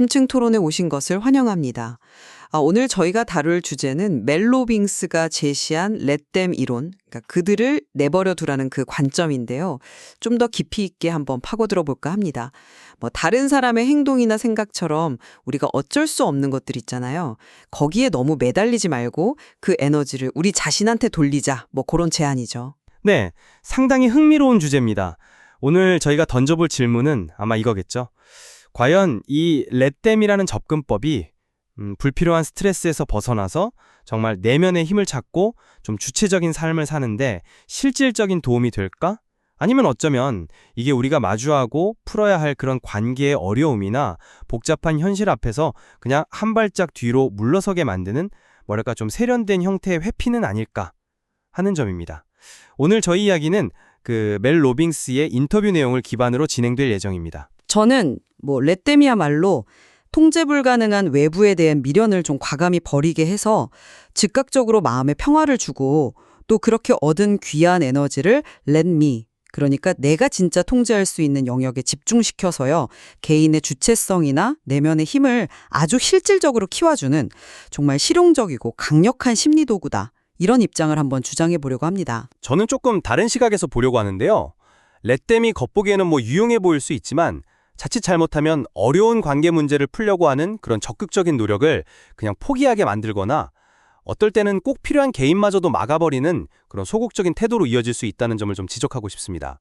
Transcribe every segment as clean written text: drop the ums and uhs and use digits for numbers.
심층 토론에 오신 것을 환영합니다. 오늘 저희가 다룰 주제는 멜 로빈스가 제시한 Let them 이론, 그러니까 그들을 내버려 두라는 그 관점인데요. 좀 더 깊이 있게 한번 파고들어 볼까 합니다. 다른 사람의 행동이나 생각처럼 우리가 어쩔 수 없는 것들 있잖아요. 거기에 너무 매달리지 말고 그 에너지를 우리 자신한테 돌리자, 그런 제안이죠. 네, 상당히 흥미로운 주제입니다. 오늘 저희가 던져볼 질문은 아마 이거겠죠. 과연 이 Let them이라는 접근법이 불필요한 스트레스에서 벗어나서 정말 내면의 힘을 찾고 좀 주체적인 삶을 사는데 실질적인 도움이 될까? 아니면 어쩌면 이게 우리가 마주하고 풀어야 할 그런 관계의 어려움이나 복잡한 현실 앞에서 그냥 한 발짝 뒤로 물러서게 만드는 뭐랄까 좀 세련된 형태의 회피는 아닐까 하는 점입니다. 오늘 저희 이야기는 그 멜 로빈스의 인터뷰 내용을 기반으로 진행될 예정입니다. 저는 Let them이야말로 통제 불가능한 외부에 대한 미련을 좀 과감히 버리게 해서 즉각적으로 마음의 평화를 주고 또 그렇게 얻은 귀한 에너지를 Let me, 그러니까 내가 진짜 통제할 수 있는 영역에 집중시켜서요. 개인의 주체성이나 내면의 힘을 아주 실질적으로 키워주는 정말 실용적이고 강력한 심리 도구다. 이런 입장을 한번 주장해 보려고 합니다. 저는 조금 다른 시각에서 보려고 하는데요. Let them이 겉보기에는 유용해 보일 수 있지만 자칫 잘못하면 어려운 관계 문제를 풀려고 하는 그런 적극적인 노력을 그냥 포기하게 만들거나 어떨 때는 꼭 필요한 개인마저도 막아버리는 그런 소극적인 태도로 이어질 수 있다는 점을 좀 지적하고 싶습니다.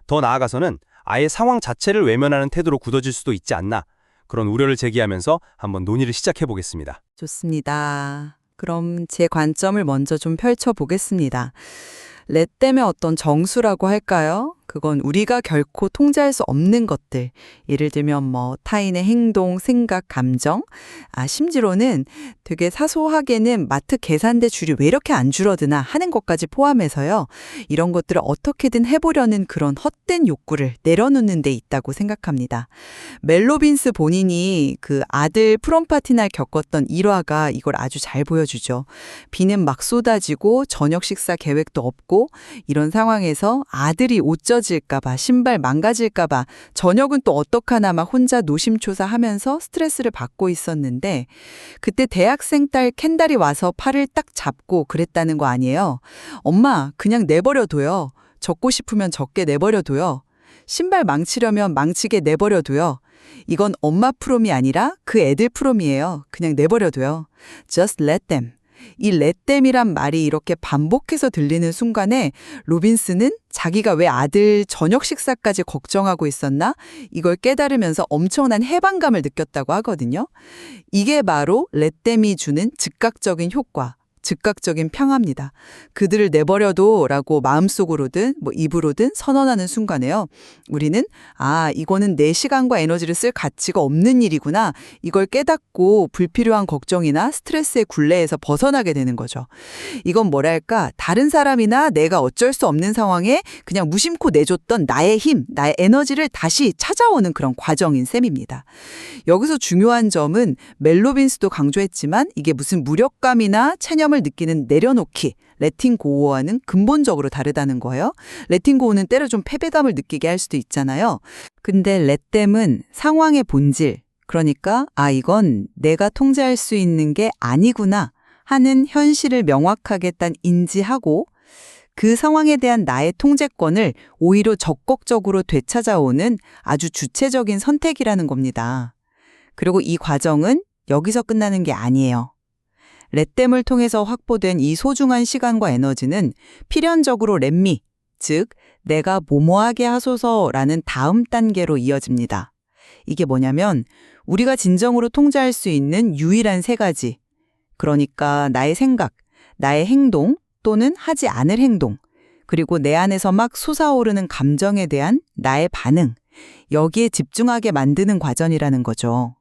더 나아가서는 아예 상황 자체를 외면하는 태도로 굳어질 수도 있지 않나, 그런 우려를 제기하면서 한번 논의를 시작해 보겠습니다. 좋습니다. 그럼 제 관점을 먼저 좀 펼쳐보겠습니다. Let them의 어떤 정수라고 할까요? 그건 우리가 결코 통제할 수 없는 것들. 예를 들면 타인의 행동, 생각, 감정. 심지로는 되게 사소하게는 마트 계산대 줄이 왜 이렇게 안 줄어드나 하는 것까지 포함해서요. 이런 것들을 어떻게든 해보려는 그런 헛된 욕구를 내려놓는 데 있다고 생각합니다. 멜 로빈스 본인이 그 아들 프롬파티 날 겪었던 일화가 이걸 아주 잘 보여주죠. 비는 막 쏟아지고 저녁 식사 계획도 없고 이런 상황에서 아들이 옷 젖을까봐 신발 망가질까봐 저녁은 또 어떡하나 막 혼자 노심초사하면서 스트레스를 받고 있었는데 그때 대학생 딸 켄달이 와서 팔을 딱 잡고 그랬다는 거 아니에요. 엄마 그냥 내버려둬요. 젖고 싶으면 젖게 내버려둬요. 신발 망치려면 망치게 내버려둬요. 이건 엄마 프롬이 아니라 그 애들 프롬이에요. 그냥 내버려둬요. Just let them. 이 let them이란 말이 이렇게 반복해서 들리는 순간에 로빈스는 자기가 왜 아들 저녁 식사까지 걱정하고 있었나? 이걸 깨달으면서 엄청난 해방감을 느꼈다고 하거든요. 이게 바로 let them이 주는 즉각적인 효과. 즉각적인 평화입니다. 그들을 내버려둬 라고 마음속으로든 입으로든 선언하는 순간에요. 우리는 이거는 내 시간과 에너지를 쓸 가치가 없는 일이구나. 이걸 깨닫고 불필요한 걱정이나 스트레스의 굴레에서 벗어나게 되는 거죠. 이건 뭐랄까 다른 사람이나 내가 어쩔 수 없는 상황에 그냥 무심코 내줬던 나의 힘, 나의 에너지를 다시 찾아오는 그런 과정인 셈입니다. 여기서 중요한 점은 멜 로빈스도 강조했지만 이게 무슨 무력감이나 체념을 느끼는 내려놓기, letting go와는 근본적으로 다르다는 거예요. letting go는 때로 좀 패배감을 느끼게 할 수도 있잖아요. 근데 let them은 상황의 본질, 그러니까 이건 내가 통제할 수 있는 게 아니구나 하는 현실을 명확하게 딱 인지하고 그 상황에 대한 나의 통제권을 오히려 적극적으로 되찾아오는 아주 주체적인 선택이라는 겁니다. 그리고 이 과정은 여기서 끝나는 게 아니에요. let them을 통해서 확보된 이 소중한 시간과 에너지는 필연적으로 let me, 즉 내가 뭐뭐하게 하소서라는 다음 단계로 이어집니다. 이게 뭐냐면 우리가 진정으로 통제할 수 있는 유일한 세 가지. 그러니까 나의 생각, 나의 행동 또는 하지 않을 행동, 그리고 내 안에서 막 솟아오르는 감정에 대한 나의 반응, 여기에 집중하게 만드는 과정이라는 거죠.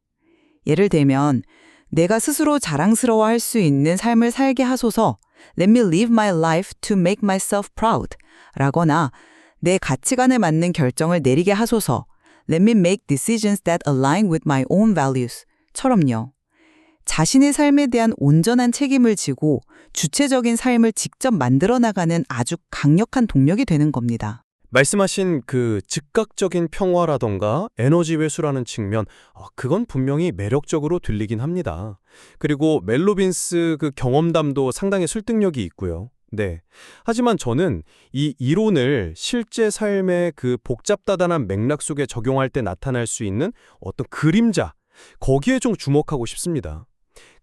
예를 들면 내가 스스로 자랑스러워할 수 있는 삶을 살게 하소서 Let me live my life to make myself proud 라거나 내 가치관에 맞는 결정을 내리게 하소서 Let me make decisions that align with my own values 처럼요. 자신의 삶에 대한 온전한 책임을 지고 주체적인 삶을 직접 만들어 나가는 아주 강력한 동력이 되는 겁니다. 말씀하신 그 즉각적인 평화라던가 에너지 회수라는 측면, 그건 분명히 매력적으로 들리긴 합니다. 그리고 멜 로빈스 그 경험담도 상당히 설득력이 있고요. 네. 하지만 저는 이 이론을 실제 삶의 그 복잡다단한 맥락 속에 적용할 때 나타날 수 있는 어떤 그림자, 거기에 좀 주목하고 싶습니다.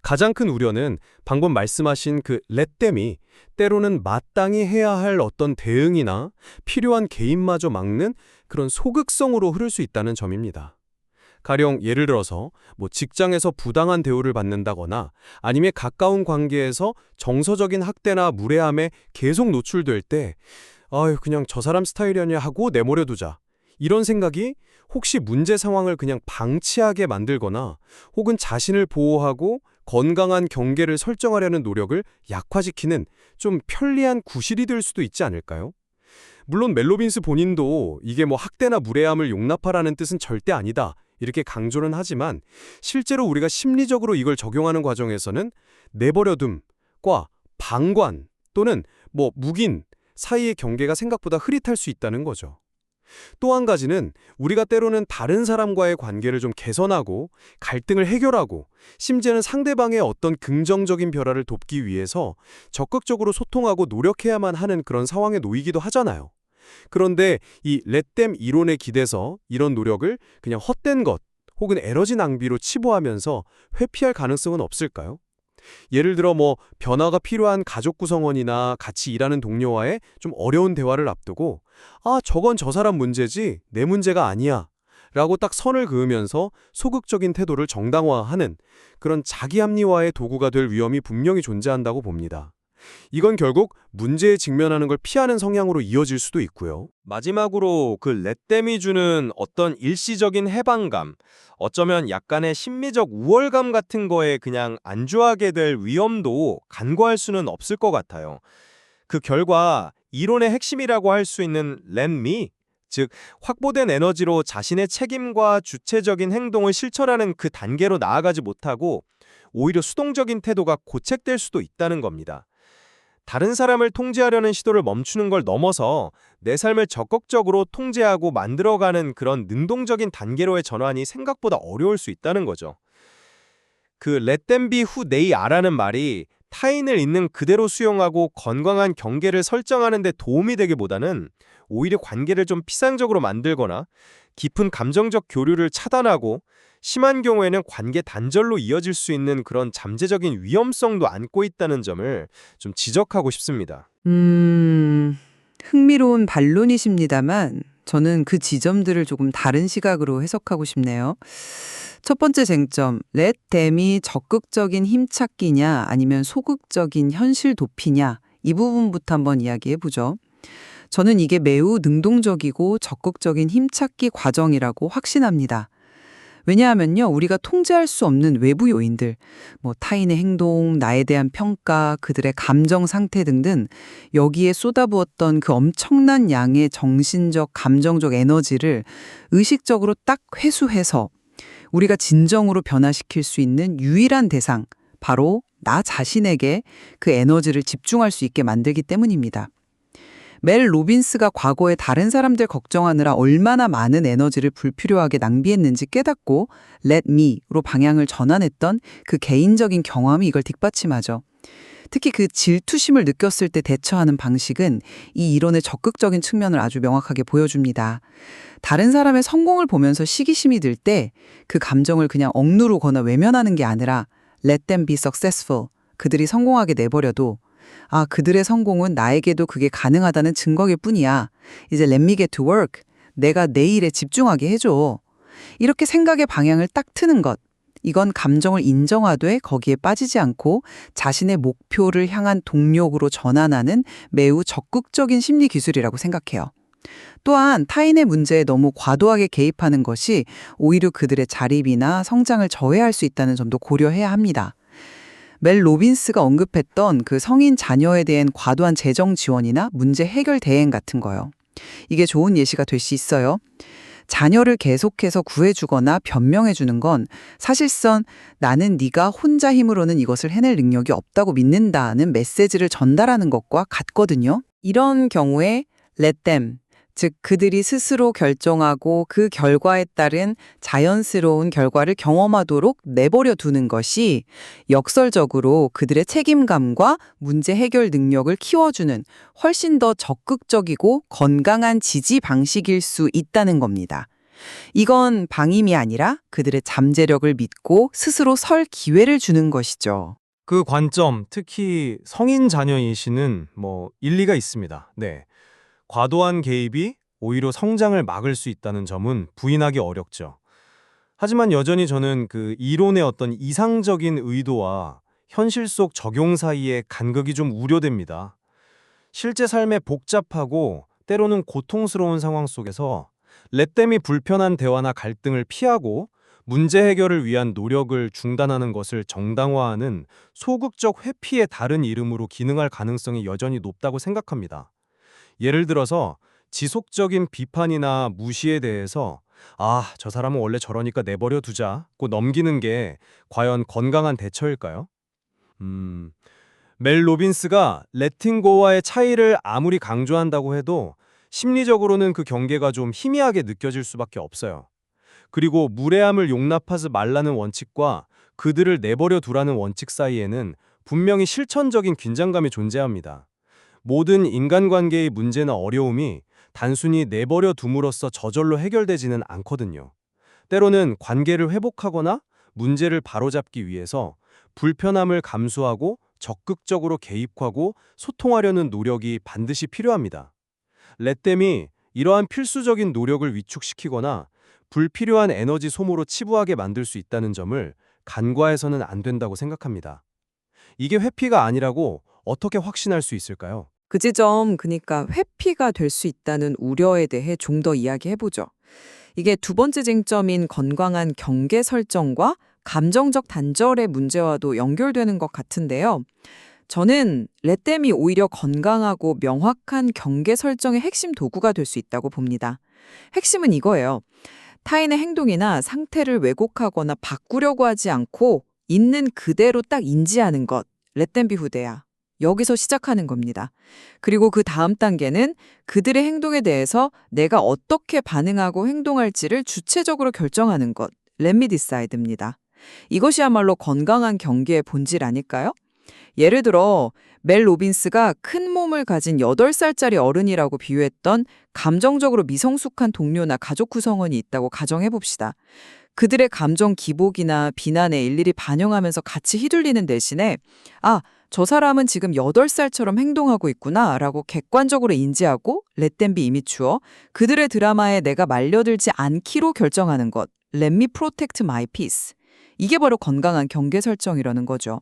가장 큰 우려는 방금 말씀하신 그 렛댐이 때로는 마땅히 해야 할 어떤 대응이나 필요한 개입마저 막는 그런 소극성으로 흐를 수 있다는 점입니다. 가령 예를 들어서 직장에서 부당한 대우를 받는다거나 아니면 가까운 관계에서 정서적인 학대나 무례함에 계속 노출될 때 그냥 저 사람 스타일이냐 하고 내버려두자. 이런 생각이 혹시 문제 상황을 그냥 방치하게 만들거나 혹은 자신을 보호하고 건강한 경계를 설정하려는 노력을 약화시키는 좀 편리한 구실이 될 수도 있지 않을까요? 물론 멜 로빈스 본인도 이게 학대나 무례함을 용납하라는 뜻은 절대 아니다. 이렇게 강조는 하지만 실제로 우리가 심리적으로 이걸 적용하는 과정에서는 내버려둠과 방관 또는 묵인 사이의 경계가 생각보다 흐릿할 수 있다는 거죠. 또 한 가지는 우리가 때로는 다른 사람과의 관계를 좀 개선하고 갈등을 해결하고 심지어는 상대방의 어떤 긍정적인 변화를 돕기 위해서 적극적으로 소통하고 노력해야만 하는 그런 상황에 놓이기도 하잖아요. 그런데 이 렛댐 이론에 기대서 이런 노력을 그냥 헛된 것 혹은 에너지 낭비로 치부하면서 회피할 가능성은 없을까요? 예를 들어 변화가 필요한 가족 구성원이나 같이 일하는 동료와의 좀 어려운 대화를 앞두고 저건 저 사람 문제지 내 문제가 아니야 라고 딱 선을 그으면서 소극적인 태도를 정당화하는 그런 자기 합리화의 도구가 될 위험이 분명히 존재한다고 봅니다. 이건 결국 문제에 직면하는 걸 피하는 성향으로 이어질 수도 있고요. 마지막으로 그 렛댐이 주는 어떤 일시적인 해방감, 어쩌면 약간의 심리적 우월감 같은 거에 그냥 안주하게 될 위험도 간과할 수는 없을 것 같아요. 그 결과 이론의 핵심이라고 할 수 있는 let me, 즉 확보된 에너지로 자신의 책임과 주체적인 행동을 실천하는 그 단계로 나아가지 못하고 오히려 수동적인 태도가 고책될 수도 있다는 겁니다. 다른 사람을 통제하려는 시도를 멈추는 걸 넘어서 내 삶을 적극적으로 통제하고 만들어가는 그런 능동적인 단계로의 전환이 생각보다 어려울 수 있다는 거죠. 그 Let them be who they are라는 말이 타인을 있는 그대로 수용하고 건강한 경계를 설정하는 데 도움이 되기보다는 오히려 관계를 좀 피상적으로 만들거나 깊은 감정적 교류를 차단하고 심한 경우에는 관계 단절로 이어질 수 있는 그런 잠재적인 위험성도 안고 있다는 점을 좀 지적하고 싶습니다. 흥미로운 반론이십니다만 저는 그 지점들을 조금 다른 시각으로 해석하고 싶네요. 첫 번째 쟁점, let them이 적극적인 힘찾기냐 아니면 소극적인 현실 도피냐 이 부분부터 한번 이야기해 보죠. 저는 이게 매우 능동적이고 적극적인 힘찾기 과정이라고 확신합니다. 왜냐하면요, 우리가 통제할 수 없는 외부 요인들, 타인의 행동, 나에 대한 평가, 그들의 감정 상태 등등 여기에 쏟아부었던 그 엄청난 양의 정신적, 감정적 에너지를 의식적으로 딱 회수해서 우리가 진정으로 변화시킬 수 있는 유일한 대상, 바로 나 자신에게 그 에너지를 집중할 수 있게 만들기 때문입니다. 멜 로빈스가 과거에 다른 사람들 걱정하느라 얼마나 많은 에너지를 불필요하게 낭비했는지 깨닫고 Let me로 방향을 전환했던 그 개인적인 경험이 이걸 뒷받침하죠. 특히 그 질투심을 느꼈을 때 대처하는 방식은 이 이론의 적극적인 측면을 아주 명확하게 보여줍니다. 다른 사람의 성공을 보면서 시기심이 들 때 그 감정을 그냥 억누르거나 외면하는 게 아니라 Let them be successful, 그들이 성공하게 내버려도 그들의 성공은 나에게도 그게 가능하다는 증거일 뿐이야. 이제 let me get to work. 내가 내 일에 집중하게 해줘. 이렇게 생각의 방향을 딱 트는 것. 이건 감정을 인정하되 거기에 빠지지 않고 자신의 목표를 향한 동력으로 전환하는 매우 적극적인 심리 기술이라고 생각해요. 또한 타인의 문제에 너무 과도하게 개입하는 것이 오히려 그들의 자립이나 성장을 저해할 수 있다는 점도 고려해야 합니다. 멜 로빈스가 언급했던 그 성인 자녀에 대한 과도한 재정 지원이나 문제 해결 대행 같은 거요. 이게 좋은 예시가 될 수 있어요. 자녀를 계속해서 구해주거나 변명해주는 건 사실상 나는 네가 혼자 힘으로는 이것을 해낼 능력이 없다고 믿는다는 메시지를 전달하는 것과 같거든요. 이런 경우에 let them, 즉 그들이 스스로 결정하고 그 결과에 따른 자연스러운 결과를 경험하도록 내버려 두는 것이 역설적으로 그들의 책임감과 문제 해결 능력을 키워주는 훨씬 더 적극적이고 건강한 지지 방식일 수 있다는 겁니다. 이건 방임이 아니라 그들의 잠재력을 믿고 스스로 설 기회를 주는 것이죠. 그 관점, 특히 성인 자녀이시는 일리가 있습니다. 네. 과도한 개입이 오히려 성장을 막을 수 있다는 점은 부인하기 어렵죠. 하지만 여전히 저는 그 이론의 어떤 이상적인 의도와 현실 속 적용 사이의 간극이 좀 우려됩니다. 실제 삶의 복잡하고 때로는 고통스러운 상황 속에서 렛댐이 불편한 대화나 갈등을 피하고 문제 해결을 위한 노력을 중단하는 것을 정당화하는 소극적 회피의 다른 이름으로 기능할 가능성이 여전히 높다고 생각합니다. 예를 들어서 지속적인 비판이나 무시에 대해서 저 사람은 원래 저러니까 내버려 두자고 넘기는 게 과연 건강한 대처일까요? 멜 로빈스가 레팅고와의 차이를 아무리 강조한다고 해도 심리적으로는 그 경계가 좀 희미하게 느껴질 수밖에 없어요. 그리고 무례함을 용납하지 말라는 원칙과 그들을 내버려 두라는 원칙 사이에는 분명히 실천적인 긴장감이 존재합니다. 모든 인간관계의 문제나 어려움이 단순히 내버려 둠으로써 저절로 해결되지는 않거든요. 때로는 관계를 회복하거나 문제를 바로잡기 위해서 불편함을 감수하고 적극적으로 개입하고 소통하려는 노력이 반드시 필요합니다. 렛댐이 이러한 필수적인 노력을 위축시키거나 불필요한 에너지 소모로 치부하게 만들 수 있다는 점을 간과해서는 안 된다고 생각합니다. 이게 회피가 아니라고 어떻게 확신할 수 있을까요? 그 지점, 그러니까 회피가 될 수 있다는 우려에 대해 좀 더 이야기해보죠. 이게 두 번째 쟁점인 건강한 경계 설정과 감정적 단절의 문제와도 연결되는 것 같은데요. 저는 렛댐이 오히려 건강하고 명확한 경계 설정의 핵심 도구가 될 수 있다고 봅니다. 핵심은 이거예요. 타인의 행동이나 상태를 왜곡하거나 바꾸려고 하지 않고 있는 그대로 딱 인지하는 것, 렛댐 비후대야. 여기서 시작하는 겁니다. 그리고 그 다음 단계는 그들의 행동에 대해서 내가 어떻게 반응하고 행동할지를 주체적으로 결정하는 것, Let me decide입니다. 이것이야말로 건강한 경계의 본질 아닐까요? 예를 들어 멜 로빈스가 큰 몸을 가진 8살짜리 어른이라고 비유했던 감정적으로 미성숙한 동료나 가족 구성원이 있다고 가정해봅시다. 그들의 감정 기복이나 비난에 일일이 반영하면서 같이 휘둘리는 대신에 저 사람은 지금 8살처럼 행동하고 있구나 라고 객관적으로 인지하고 Let them be immature, 그들의 드라마에 내가 말려들지 않기로 결정하는 것, Let me protect my peace. 이게 바로 건강한 경계 설정이라는 거죠.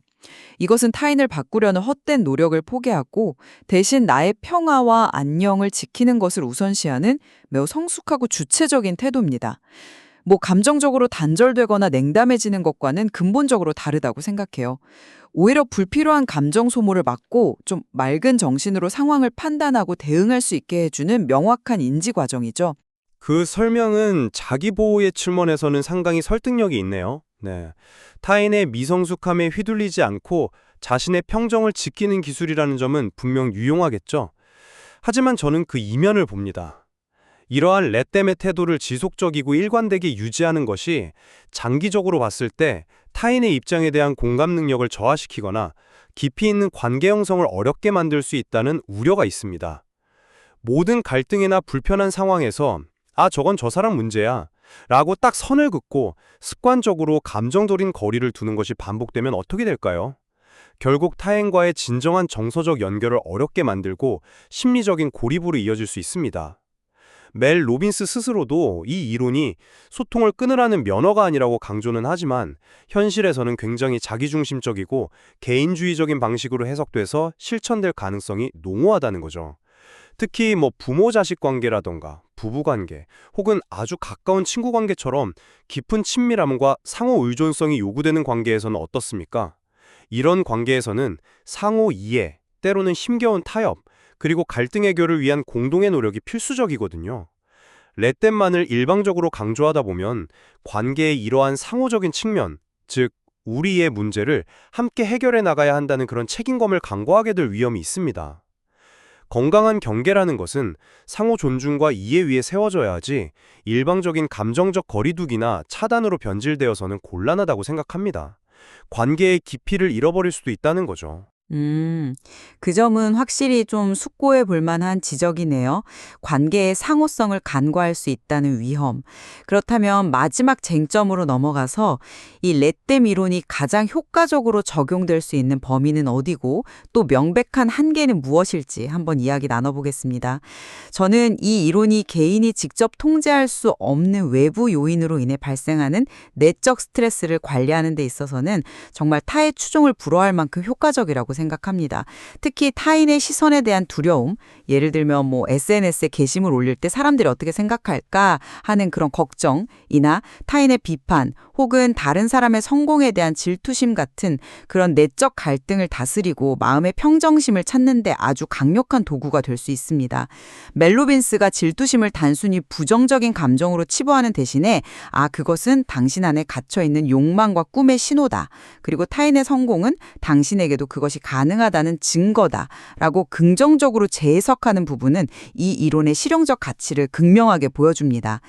이것은 타인을 바꾸려는 헛된 노력을 포기하고 대신 나의 평화와 안녕을 지키는 것을 우선시하는 매우 성숙하고 주체적인 태도입니다. 감정적으로 단절되거나 냉담해지는 것과는 근본적으로 다르다고 생각해요. 오히려 불필요한 감정 소모를 막고 좀 맑은 정신으로 상황을 판단하고 대응할 수 있게 해주는 명확한 인지 과정이죠. 그 설명은 자기 보호의 측면에서는 상당히 설득력이 있네요. 네. 타인의 미성숙함에 휘둘리지 않고 자신의 평정을 지키는 기술이라는 점은 분명 유용하겠죠. 하지만 저는 그 이면을 봅니다. 이러한 렛댐의 태도를 지속적이고 일관되게 유지하는 것이 장기적으로 봤을 때 타인의 입장에 대한 공감 능력을 저하시키거나 깊이 있는 관계 형성을 어렵게 만들 수 있다는 우려가 있습니다. 모든 갈등이나 불편한 상황에서 저건 저 사람 문제야 라고 딱 선을 긋고 습관적으로 감정적인 거리를 두는 것이 반복되면 어떻게 될까요? 결국 타인과의 진정한 정서적 연결을 어렵게 만들고 심리적인 고립으로 이어질 수 있습니다. 멜 로빈스 스스로도 이 이론이 소통을 끊으라는 면허가 아니라고 강조는 하지만 현실에서는 굉장히 자기중심적이고 개인주의적인 방식으로 해석돼서 실천될 가능성이 농후하다는 거죠. 특히 부모-자식 관계라던가 부부관계 혹은 아주 가까운 친구관계처럼 깊은 친밀함과 상호 의존성이 요구되는 관계에서는 어떻습니까? 이런 관계에서는 상호 이해, 때로는 힘겨운 타협, 그리고 갈등 해결을 위한 공동의 노력이 필수적이거든요. 렛댐만을 일방적으로 강조하다 보면 관계의 이러한 상호적인 측면, 즉 우리의 문제를 함께 해결해 나가야 한다는 그런 책임감을 강구하게 될 위험이 있습니다. 건강한 경계라는 것은 상호 존중과 이해 위에 세워져야 하지 일방적인 감정적 거리두기나 차단으로 변질되어서는 곤란하다고 생각합니다. 관계의 깊이를 잃어버릴 수도 있다는 거죠. 그 점은 확실히 좀 숙고해 볼 만한 지적이네요. 관계의 상호성을 간과할 수 있다는 위험. 그렇다면 마지막 쟁점으로 넘어가서 이 렛댐 이론이 가장 효과적으로 적용될 수 있는 범위는 어디고 또 명백한 한계는 무엇일지 한번 이야기 나눠보겠습니다. 저는 이 이론이 개인이 직접 통제할 수 없는 외부 요인으로 인해 발생하는 내적 스트레스를 관리하는 데 있어서는 정말 타의 추종을 불허할 만큼 효과적이라고 생각합니다. 특히 타인의 시선에 대한 두려움, 예를 들면 SNS에 게시물 올릴 때 사람들이 어떻게 생각할까 하는 그런 걱정이나 타인의 비판 혹은 다른 사람의 성공에 대한 질투심 같은 그런 내적 갈등을 다스리고 마음의 평정심을 찾는 데 아주 강력한 도구가 될 수 있습니다. 멜 로빈스가 질투심을 단순히 부정적인 감정으로 치부하는 대신에 그것은 당신 안에 갇혀있는 욕망과 꿈의 신호다. 그리고 타인의 성공은 당신에게도 그것이 가능하다는 증거다라고 긍정적으로 재해석하는 부분은 이 이론의 실용적 가치를 극명하게 보여줍니다.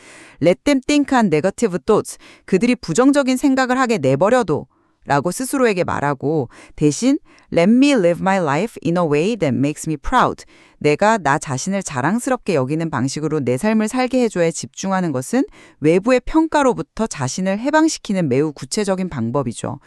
Let them think on negative thoughts. 그들이 부정적인 생각을 하게 내버려둬 라고 스스로에게 말하고 대신 Let me live my life in a way that makes me proud. 내가 나 자신을 자랑스럽게 여기는 방식으로 내 삶을 살게 해줘야 집중하는 것은 외부의 평가로부터 자신을 해방시키는 매우 구체적인 방법이죠.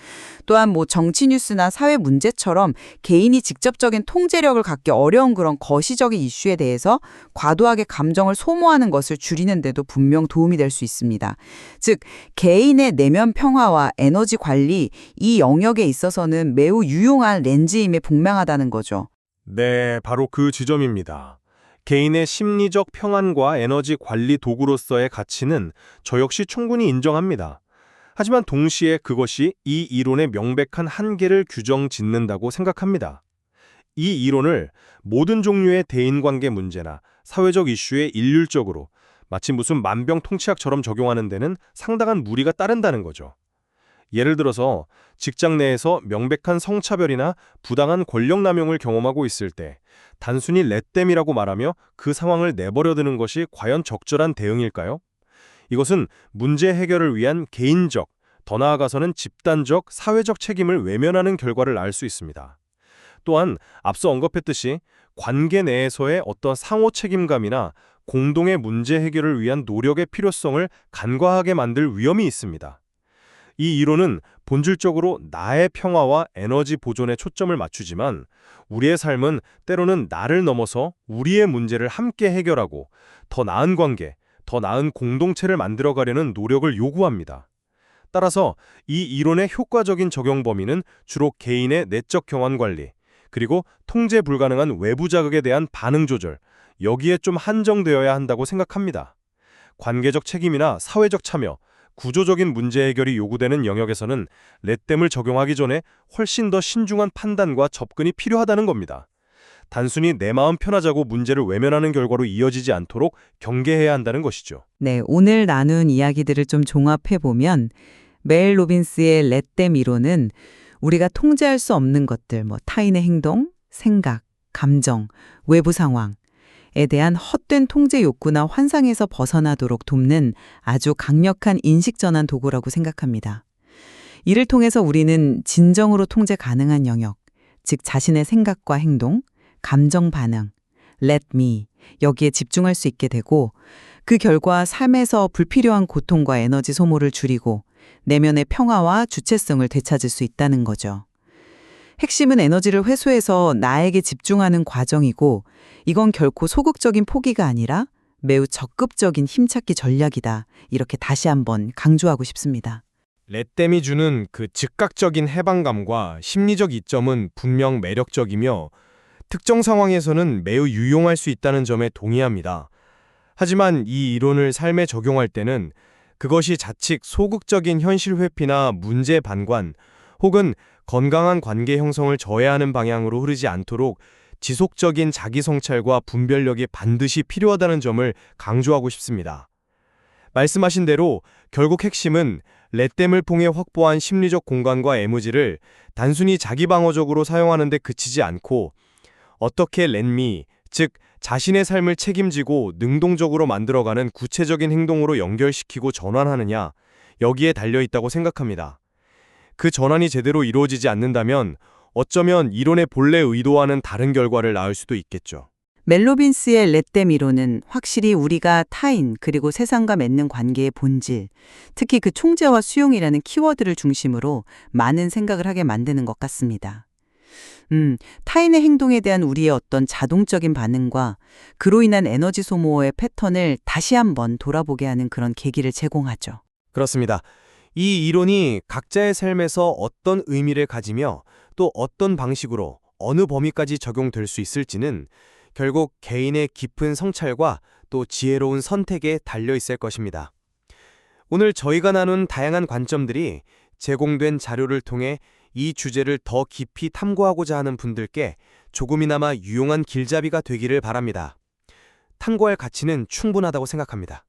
또한 정치 뉴스나 사회 문제처럼 개인이 직접적인 통제력을 갖기 어려운 그런 거시적인 이슈에 대해서 과도하게 감정을 소모하는 것을 줄이는 데도 분명 도움이 될 수 있습니다. 즉, 개인의 내면 평화와 에너지 관리, 이 영역에 있어서는 매우 유용한 렌즈임에 분명하다는 거죠. 네, 바로 그 지점입니다. 개인의 심리적 평안과 에너지 관리 도구로서의 가치는 저 역시 충분히 인정합니다. 하지만 동시에 그것이 이 이론의 명백한 한계를 규정 짓는다고 생각합니다. 이 이론을 모든 종류의 대인관계 문제나 사회적 이슈에 일률적으로 마치 무슨 만병통치약처럼 적용하는 데는 상당한 무리가 따른다는 거죠. 예를 들어서 직장 내에서 명백한 성차별이나 부당한 권력 남용을 경험하고 있을 때 단순히 렛댐이라고 말하며 그 상황을 내버려두는 것이 과연 적절한 대응일까요? 이것은 문제 해결을 위한 개인적, 더 나아가서는 집단적, 사회적 책임을 외면하는 결과를 알 수 있습니다. 또한 앞서 언급했듯이 관계 내에서의 어떤 상호 책임감이나 공동의 문제 해결을 위한 노력의 필요성을 간과하게 만들 위험이 있습니다. 이 이론은 본질적으로 나의 평화와 에너지 보존에 초점을 맞추지만 우리의 삶은 때로는 나를 넘어서 우리의 문제를 함께 해결하고 더 나은 관계, 더 나은 공동체를 만들어가려는 노력을 요구합니다. 따라서 이 이론의 효과적인 적용 범위는 주로 개인의 내적 경환 관리, 그리고 통제 불가능한 외부 자극에 대한 반응 조절, 여기에 좀 한정되어야 한다고 생각합니다. 관계적 책임이나 사회적 참여, 구조적인 문제 해결이 요구되는 영역에서는 렛댐을 적용하기 전에 훨씬 더 신중한 판단과 접근이 필요하다는 겁니다. 단순히 내 마음 편하자고 문제를 외면하는 결과로 이어지지 않도록 경계해야 한다는 것이죠. 네, 오늘 나눈 이야기들을 좀 종합해보면 멜 로빈스의 렛댐 이론은 우리가 통제할 수 없는 것들, 타인의 행동, 생각, 감정, 외부 상황, 에 대한 헛된 통제 욕구나 환상에서 벗어나도록 돕는 아주 강력한 인식전환 도구라고 생각합니다. 이를 통해서 우리는 진정으로 통제 가능한 영역, 즉 자신의 생각과 행동, 감정 반응, let me, 여기에 집중할 수 있게 되고 그 결과 삶에서 불필요한 고통과 에너지 소모를 줄이고 내면의 평화와 주체성을 되찾을 수 있다는 거죠. 핵심은 에너지를 회수해서 나에게 집중하는 과정이고 이건 결코 소극적인 포기가 아니라 매우 적극적인 힘찾기 전략이다. 이렇게 다시 한번 강조하고 싶습니다. 렛댐이 주는 그 즉각적인 해방감과 심리적 이점은 분명 매력적이며 특정 상황에서는 매우 유용할 수 있다는 점에 동의합니다. 하지만 이 이론을 삶에 적용할 때는 그것이 자칫 소극적인 현실 회피나 문제 반관 혹은 건강한 관계 형성을 저해하는 방향으로 흐르지 않도록 지속적인 자기 성찰과 분별력이 반드시 필요하다는 점을 강조하고 싶습니다. 말씀하신 대로 결국 핵심은 렛댐을 통해 확보한 심리적 공간과 에너지를 단순히 자기 방어적으로 사용하는 데 그치지 않고 어떻게 let me, 즉, 자신의 삶을 책임지고 능동적으로 만들어가는 구체적인 행동으로 연결시키고 전환하느냐, 여기에 달려있다고 생각합니다. 그 전환이 제대로 이루어지지 않는다면 어쩌면 이론의 본래 의도와는 다른 결과를 낳을 수도 있겠죠. 멜로빈스의 렛댐 이론은 확실히 우리가 타인 그리고 세상과 맺는 관계의 본질, 특히 그 총재와 수용이라는 키워드를 중심으로 많은 생각을 하게 만드는 것 같습니다. 타인의 행동에 대한 우리의 어떤 자동적인 반응과 그로 인한 에너지 소모의 패턴을 다시 한번 돌아보게 하는 그런 계기를 제공하죠. 그렇습니다. 이 이론이 각자의 삶에서 어떤 의미를 가지며 또 어떤 방식으로 어느 범위까지 적용될 수 있을지는 결국 개인의 깊은 성찰과 또 지혜로운 선택에 달려 있을 것입니다. 오늘 저희가 나눈 다양한 관점들이 제공된 자료를 통해 이 주제를 더 깊이 탐구하고자 하는 분들께 조금이나마 유용한 길잡이가 되기를 바랍니다. 탐구할 가치는 충분하다고 생각합니다.